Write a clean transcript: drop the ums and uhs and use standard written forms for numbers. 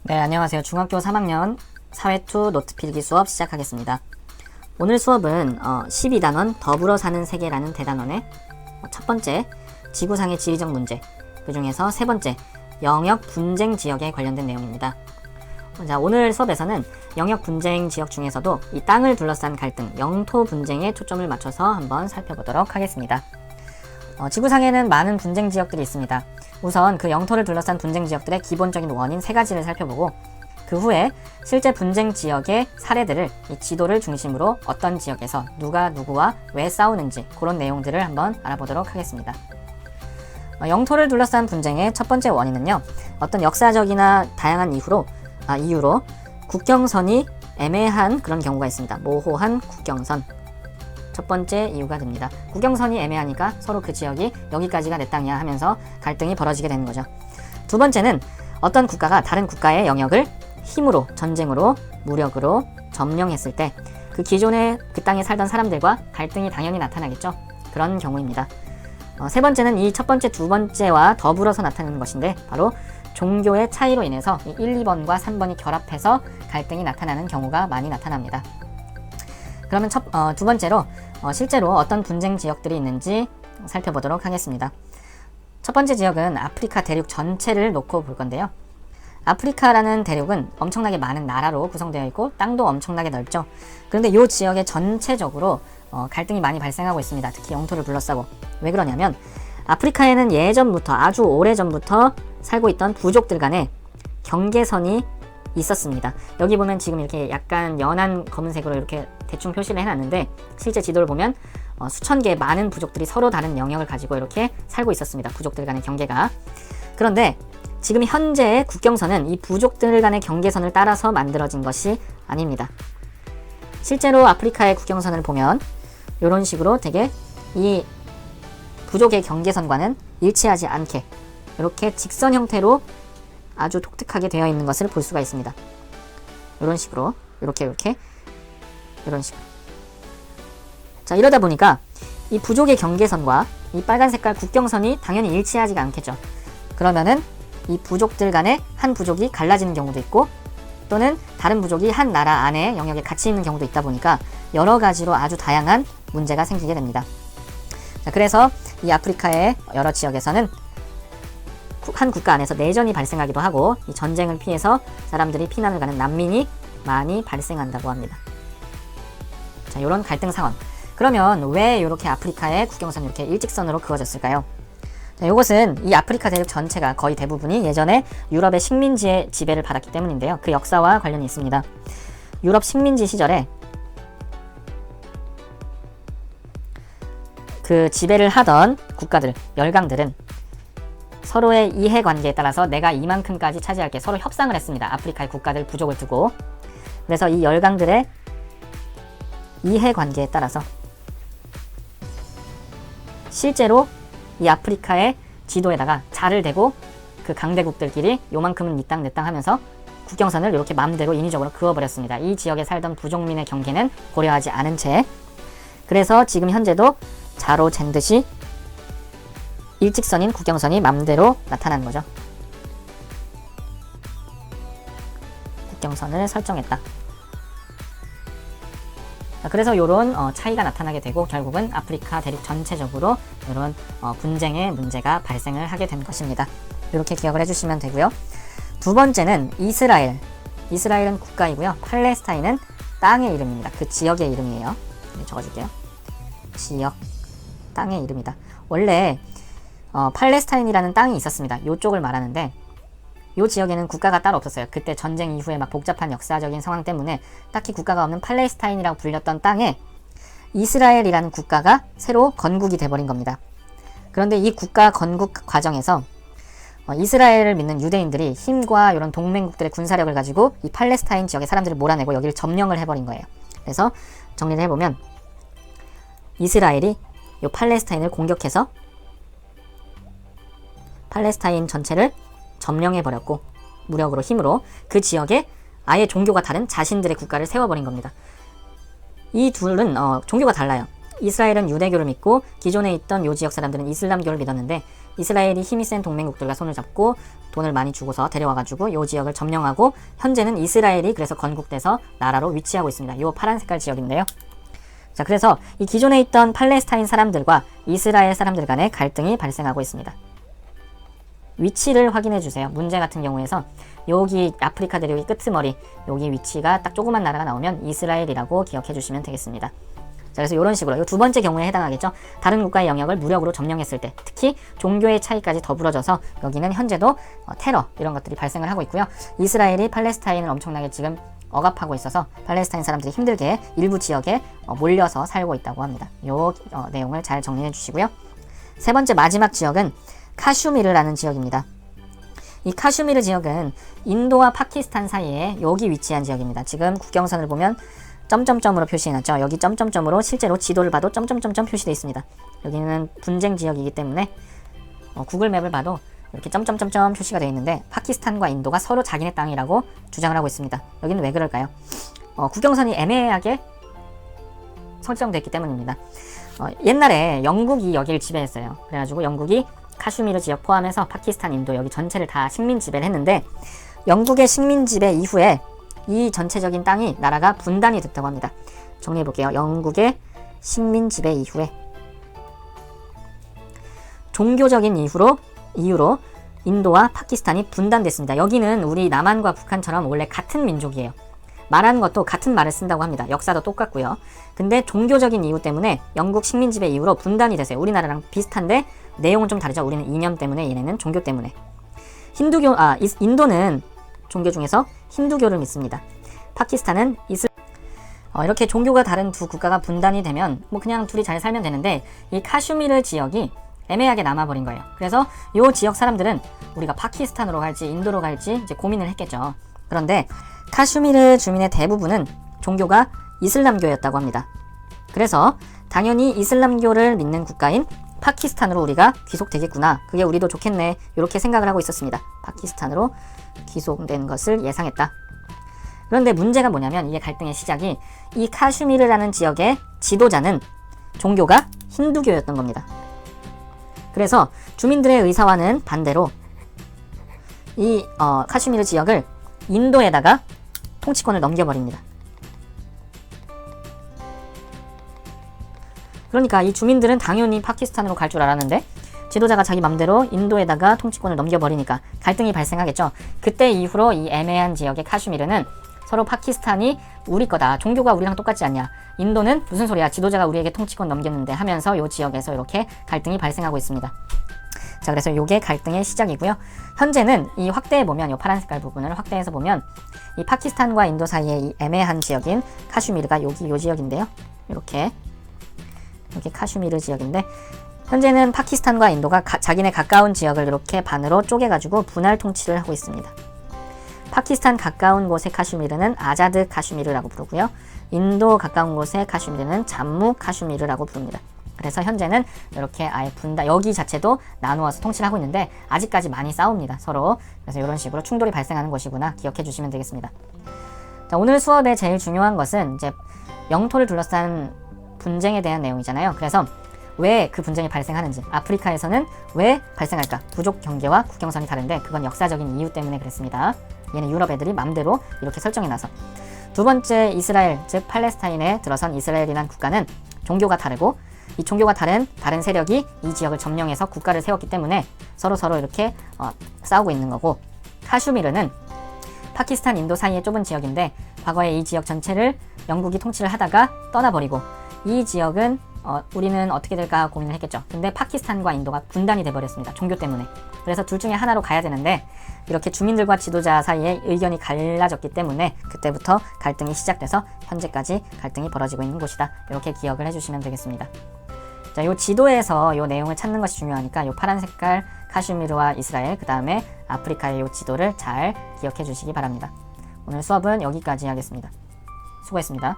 네, 안녕하세요. 중학교 3학년 사회2 노트 필기 수업 시작하겠습니다. 오늘 수업은 12단원 더불어 사는 세계라는 대단원의 첫 번째 지구상의 지리적 문제, 그 중에서 세 번째 영역 분쟁 지역에 관련된 내용입니다. 자, 오늘 수업에서는 영역 분쟁 지역 중에서도 이 땅을 둘러싼 갈등, 영토 분쟁에 초점을 맞춰서 한번 살펴보도록 하겠습니다. 지구상에는 많은 분쟁 지역들이 있습니다. 우선 그 영토를 둘러싼 분쟁 지역들의 기본적인 원인 세 가지를 살펴보고 그 후에 실제 분쟁 지역의 사례들을 이 지도를 중심으로 어떤 지역에서 누가 누구와 왜 싸우는지 그런 내용들을 한번 알아보도록 하겠습니다. 영토를 둘러싼 분쟁의 첫 번째 원인은요, 어떤 역사적이나 다양한 이유로 국경선이 애매한 그런 경우가 있습니다. 모호한 국경선. 첫 번째 이유가 됩니다. 국경선이 애매하니까 서로 그 지역이 여기까지가 내 땅이야 하면서 갈등이 벌어지게 되는 거죠. 두 번째는 어떤 국가가 다른 국가의 영역을 힘으로, 전쟁으로, 무력으로 점령했을 때 그 기존에 그 땅에 살던 사람들과 갈등이 당연히 나타나겠죠. 그런 경우입니다. 세 번째는 이 첫 번째, 두 번째와 더불어서 나타나는 것인데 바로 종교의 차이로 인해서 1, 2번과 3번이 결합해서 갈등이 나타나는 경우가 많이 나타납니다. 그러면 두 번째로 실제로 어떤 분쟁 지역들이 있는지 살펴보도록 하겠습니다. 첫 번째 지역은 아프리카 대륙 전체를 놓고 볼 건데요. 아프리카라는 대륙은 엄청나게 많은 나라로 구성되어 있고 땅도 엄청나게 넓죠. 그런데 이 지역에 전체적으로 갈등이 많이 발생하고 있습니다. 특히 영토를 둘러싸고. 왜 그러냐면 아프리카에는 예전부터, 아주 오래전부터 살고 있던 부족들 간의 경계선이 있었습니다. 여기 보면 지금 이렇게 약간 연한 검은색으로 이렇게 대충 표시를 해놨는데 실제 지도를 보면 수천 개의 많은 부족들이 서로 다른 영역을 가지고 이렇게 살고 있었습니다. 부족들 간의 경계가. 그런데 지금 현재의 국경선은 이 부족들 간의 경계선을 따라서 만들어진 것이 아닙니다. 실제로 아프리카의 국경선을 보면 이런 식으로 되게 이 부족의 경계선과는 일치하지 않게 이렇게 직선 형태로 아주 독특하게 되어 있는 것을 볼 수가 있습니다. 이런 식으로 이렇게 이런 식으로. 자, 이러다 보니까 이 부족의 경계선과 이 빨간 색깔 국경선이 당연히 일치하지가 않겠죠. 그러면은 이 부족들 간에 한 부족이 갈라지는 경우도 있고 또는 다른 부족이 한 나라 안에 영역에 같이 있는 경우도 있다 보니까 여러 가지로 아주 다양한 문제가 생기게 됩니다. 자, 그래서 이 아프리카의 여러 지역에서는 한 국가 안에서 내전이 발생하기도 하고 이 전쟁을 피해서 사람들이 피난을 가는 난민이 많이 발생한다고 합니다. 자, 이런 갈등 상황. 그러면 왜 이렇게 아프리카의 국경선이 이렇게 일직선으로 그어졌을까요? 자, 이것은 이 아프리카 대륙 전체가 거의 대부분이 예전에 유럽의 식민지의 지배를 받았기 때문인데요. 그 역사와 관련이 있습니다. 유럽 식민지 시절에 그 지배를 하던 국가들, 열강들은 서로의 이해관계에 따라서 내가 이만큼까지 차지할게 서로 협상을 했습니다. 아프리카의 국가들 부족을 두고. 그래서 이 열강들의 이해관계에 따라서 실제로 이 아프리카의 지도에다가 자를 대고 그 강대국들끼리 요만큼은 네 땅 내 땅 하면서 국경선을 이렇게 마음대로 인위적으로 그어버렸습니다. 이 지역에 살던 부족민의 경계는 고려하지 않은 채. 그래서 지금 현재도 자로 잰 듯이 일직선인 국경선이 맘대로 나타나는 거죠. 국경선을 설정했다. 그래서 이런 차이가 나타나게 되고 결국은 아프리카 대륙 전체적으로 이런 분쟁의 문제가 발생을 하게 된 것입니다. 이렇게 기억을 해주시면 되고요. 두 번째는 이스라엘. 이스라엘은 국가이고요. 팔레스타인은 땅의 이름입니다. 그 지역의 이름이에요. 적어줄게요. 지역, 땅의 이름이다. 원래 팔레스타인이라는 땅이 있었습니다. 이쪽을 말하는데 이 지역에는 국가가 따로 없었어요. 그때 전쟁 이후에 막 복잡한 역사적인 상황 때문에 딱히 국가가 없는 팔레스타인이라고 불렸던 땅에 이스라엘이라는 국가가 새로 건국이 돼버린 겁니다. 그런데 이 국가 건국 과정에서 이스라엘을 믿는 유대인들이 힘과 이런 동맹국들의 군사력을 가지고 이 팔레스타인 지역의 사람들을 몰아내고 여기를 점령을 해버린 거예요. 그래서 정리를 해보면 이스라엘이 이 팔레스타인을 공격해서 팔레스타인 전체를 점령해버렸고 무력으로 힘으로 그 지역에 아예 종교가 다른 자신들의 국가를 세워버린 겁니다. 이 둘은 종교가 달라요. 이스라엘은 유대교를 믿고 기존에 있던 요 지역 사람들은 이슬람교를 믿었는데 이스라엘이 힘이 센 동맹국들과 손을 잡고 돈을 많이 주고서 데려와가지고 요 지역을 점령하고 현재는 이스라엘이 그래서 건국돼서 나라로 위치하고 있습니다. 요 파란 색깔 지역인데요. 자, 그래서 이 기존에 있던 팔레스타인 사람들과 이스라엘 사람들 간의 갈등이 발생하고 있습니다. 위치를 확인해 주세요. 문제 같은 경우에서 여기 아프리카 대륙의 끄트머리 여기 위치가 딱 조그만 나라가 나오면 이스라엘이라고 기억해 주시면 되겠습니다. 자, 그래서 이런 식으로 이 두 번째 경우에 해당하겠죠. 다른 국가의 영역을 무력으로 점령했을 때 특히 종교의 차이까지 더불어져서 여기는 현재도 테러 이런 것들이 발생을 하고 있고요. 이스라엘이 팔레스타인을 엄청나게 지금 억압하고 있어서 팔레스타인 사람들이 힘들게 일부 지역에 몰려서 살고 있다고 합니다. 요 내용을 잘 정리해 주시고요. 세 번째 마지막 지역은 카슈미르라는 지역입니다. 이 카슈미르 지역은 인도와 파키스탄 사이에 여기 위치한 지역입니다. 지금 국경선을 보면 점점점으로 표시해놨죠. 여기 점점점으로 실제로 지도를 봐도 점점점점 표시되어 있습니다. 여기는 분쟁 지역이기 때문에 구글 맵을 봐도 이렇게 점점점점 표시가 되어 있는데 파키스탄과 인도가 서로 자기네 땅이라고 주장을 하고 있습니다. 여기는 왜 그럴까요? 국경선이 애매하게 설정됐기 때문입니다. 옛날에 영국이 여기를 지배했어요. 그래가지고 영국이 카슈미르 지역 포함해서 파키스탄, 인도 여기 전체를 다 식민 지배를 했는데 영국의 식민 지배 이후에 이 전체적인 땅이 나라가 분단이 됐다고 합니다. 정리해 볼게요. 영국의 식민 지배 이후에 종교적인 이유로 인도와 파키스탄이 분단됐습니다. 여기는 우리 남한과 북한처럼 원래 같은 민족이에요. 말하는 것도 같은 말을 쓴다고 합니다. 역사도 똑같고요. 근데 종교적인 이유 때문에 영국 식민 지배 이후로 분단이 됐어요. 우리나라랑 비슷한데 내용은 좀 다르죠. 우리는 이념 때문에 얘네는 종교 때문에. 인도는 종교 중에서 힌두교를 믿습니다. 파키스탄은 이렇게 종교가 다른 두 국가가 분단이 되면 뭐 그냥 둘이 잘 살면 되는데 이 카슈미르 지역이 애매하게 남아버린 거예요. 그래서 이 지역 사람들은 우리가 파키스탄으로 갈지 인도로 갈지 이제 고민을 했겠죠. 그런데 카슈미르 주민의 대부분은 종교가 이슬람교였다고 합니다. 그래서 당연히 이슬람교를 믿는 국가인 파키스탄으로 우리가 귀속되겠구나. 그게 우리도 좋겠네. 이렇게 생각을 하고 있었습니다. 파키스탄으로 귀속된 것을 예상했다. 그런데 문제가 뭐냐면 이게 갈등의 시작이 이 카슈미르라는 지역의 지도자는 종교가 힌두교였던 겁니다. 그래서 주민들의 의사와는 반대로 이 카슈미르 지역을 인도에다가 통치권을 넘겨버립니다. 그러니까 이 주민들은 당연히 파키스탄으로 갈 줄 알았는데 지도자가 자기 맘대로 인도에다가 통치권을 넘겨버리니까 갈등이 발생하겠죠. 그때 이후로 이 애매한 지역의 카슈미르는 서로 파키스탄이 우리 거다. 종교가 우리랑 똑같지 않냐. 인도는 무슨 소리야. 지도자가 우리에게 통치권 넘겼는데 하면서 이 지역에서 이렇게 갈등이 발생하고 있습니다. 자, 그래서 이게 갈등의 시작이고요. 현재는 이 확대해보면 이 파란 색깔 부분을 확대해서 보면 이 파키스탄과 인도 사이에 이 애매한 지역인 카슈미르가 여기 이 지역인데요. 이렇게 카슈미르 지역인데 현재는 파키스탄과 인도가 자기네 가까운 지역을 이렇게 반으로 쪼개가지고 분할 통치를 하고 있습니다. 파키스탄 가까운 곳의 카슈미르는 아자드 카슈미르라고 부르고요. 인도 가까운 곳의 카슈미르는 잠무 카슈미르라고 부릅니다. 그래서 현재는 이렇게 아예 분단, 여기 자체도 나누어서 통치를 하고 있는데 아직까지 많이 싸웁니다. 서로. 그래서 이런 식으로 충돌이 발생하는 것이구나 기억해 주시면 되겠습니다. 자, 오늘 수업의 제일 중요한 것은 이제 영토를 둘러싼 분쟁에 대한 내용이잖아요. 그래서 왜 그 분쟁이 발생하는지, 아프리카에서는 왜 발생할까? 부족 경계와 국경선이 다른데 그건 역사적인 이유 때문에 그랬습니다. 얘는 유럽 애들이 맘대로 이렇게 설정해놔서. 두 번째, 이스라엘, 즉 팔레스타인에 들어선 이스라엘이란 국가는 종교가 다르고 이 종교가 다른 세력이 이 지역을 점령해서 국가를 세웠기 때문에 서로 이렇게 싸우고 있는 거고, 카슈미르는 파키스탄, 인도 사이의 좁은 지역인데 과거에 이 지역 전체를 영국이 통치를 하다가 떠나버리고 이 지역은 우리는 어떻게 될까 고민을 했겠죠. 근데 파키스탄과 인도가 분단이 돼버렸습니다. 종교 때문에. 그래서 둘 중에 하나로 가야 되는데 이렇게 주민들과 지도자 사이에 의견이 갈라졌기 때문에 그때부터 갈등이 시작돼서 현재까지 갈등이 벌어지고 있는 곳이다. 이렇게 기억을 해주시면 되겠습니다. 자, 요 지도에서 요 내용을 찾는 것이 중요하니까 요 파란 색깔 카슈미르와 이스라엘, 그 다음에 아프리카의 요 지도를 잘 기억해 주시기 바랍니다. 오늘 수업은 여기까지 하겠습니다. 수고했습니다.